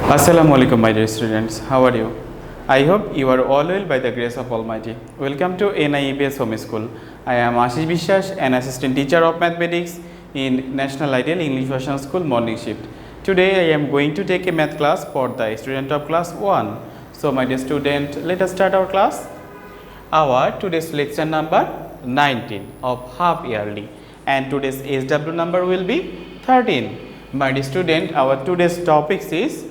Assalamualaikum my dear students, how are you? I hope you are all well by the grace of Almighty. Welcome to NIEPS Home School. I am Ashis Biswas, an assistant teacher of mathematics in National Ideal English Version School morning shift. Today I am going to take a math class for the student of class 1. So my dear student, let us start our class. Our today's lecture number 19 of half yearly and today's SW number will be 13. My dear student, our today's topics is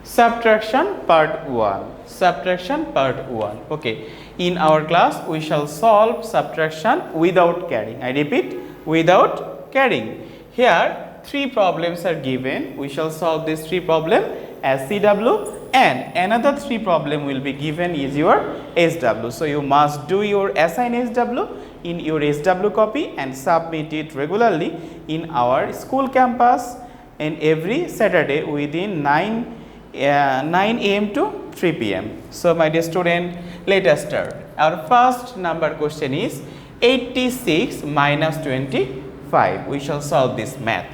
Subtraction part 1. Subtraction part 1. Okay. In our class, we shall solve subtraction without carrying. I repeat, without carrying. Here, 3 problems are given. We shall solve these 3 problems as CW and another 3 problem will be given is your SW. So, you must do your assign SW in your SW copy and submit it regularly in our school campus and every Saturday within 9 a.m. to 3 p.m. So, my dear student, let us start. Our first number question is 86 minus 25. We shall solve this math.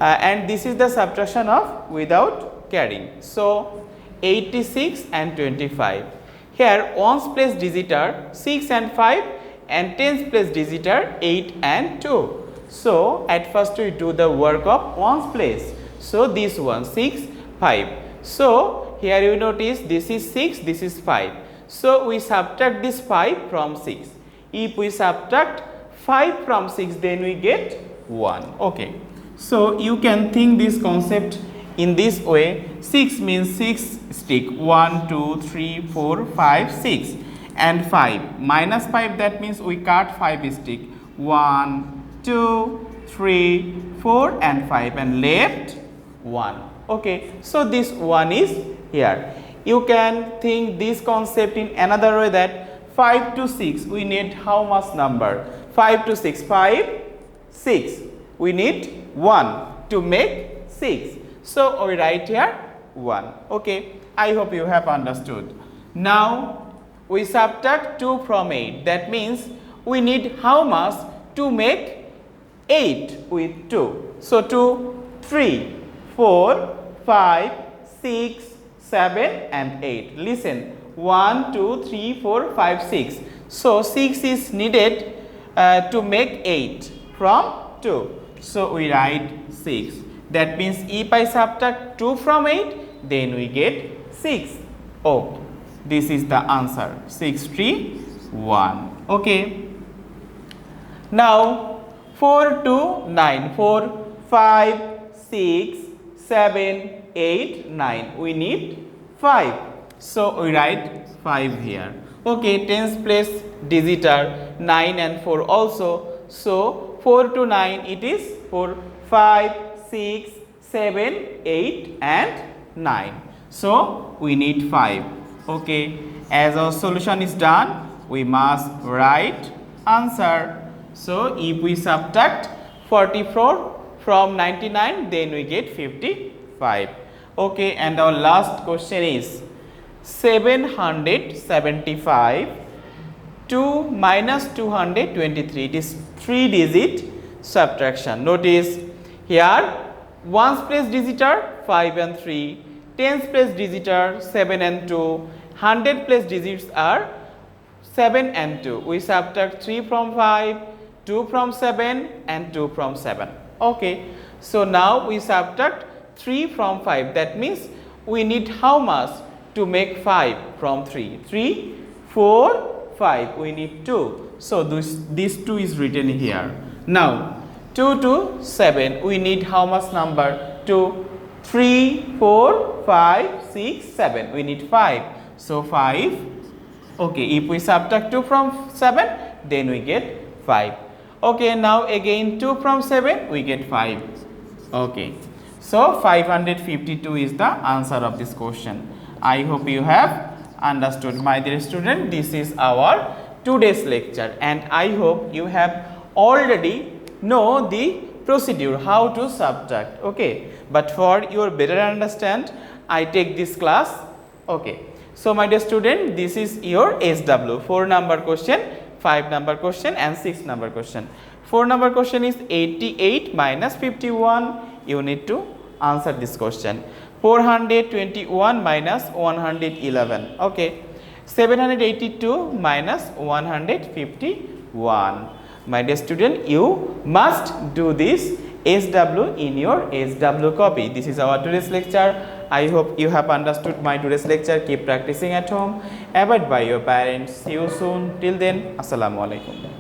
And this is the subtraction of without carrying. So, 86 and 25. Here, ones place digit are 6 and 5 and tens place digit are 8 and 2. So, at first we do the work of ones place. So, this one 6, 5. So, here you notice this is 6, this is 5. So, we subtract this 5 from 6. If we subtract 5 from 6, then we get 1. Okay. So, you can think this concept in this way. 6 means 6 stick. 1, 2, 3, 4, 5, 6. And 5. Minus 5, that means we cut 5 stick. 1, 2, 3, 4 and 5 and left 1. Okay, so this 1 is here. You can think this concept in another way that 5 to 6 we need how much number? 5 to 6, 5, 6. We need 1 to make 6. So we write here 1. Okay, I hope you have understood. Now we subtract 2 from 8. That means we need how much to make 8 with 2. So 2, 3, 4, 5, 6, 7 and 8. Listen, 1, 2, 3, 4, 5, 6. So 6 is needed to make 8 from 2. So we write 6. That means if I subtract 2 from 8, then we get 6. Oh, this is the answer. 6, 3, 1. Okay. Now 4 to 9. 4, 5, 6, 7, 8, 9. We need 5. So we write 5 here. Okay, tens place digit are 9 and 4 also. So 4 to 9 it is 4, 5, 6, 7, 8 and 9. So we need 5. Okay, as our solution is done, we must write answer. So if we subtract 44 from 99, then we get 55. Okay, and our last question is 775 2 minus 223. It is 3 digit subtraction. Notice here ones place digit are 5 and 3, tens place digit are 7 and 2, 100 place digits are 7 and 2. We subtract 3 from 5, 2 from 7 and 2 from 7. Okay, so now we subtract 3 from 5. That means we need how much to make 5 from 3? 3, 4, 5. We need 2. So this 2 is written here. Now 2 to 7. We need how much number? 2, 3, 4, 5, 6, 7. We need 5. So 5. Okay, if we subtract 2 from 7, then we get 5. Okay, now again 2 from 7, we get 5. Okay, so 552 is the answer of this question. I hope you have understood. My dear student, this is our today's lecture and I hope you have already know the procedure how to subtract. Okay, but for your better understand, I take this class. Okay, so my dear student, this is your SW 4 number question, 5 number question and 6 number question. 4 number question is 88 minus 51. You need to answer this question. 421 minus 111. Okay. 782 minus 151. My dear student, you must do this SW in your SW copy. This is our today's lecture. I hope you have understood my today's lecture. Keep practicing at home. Abide by your parents. See you soon. Till then, Assalamu alaikum.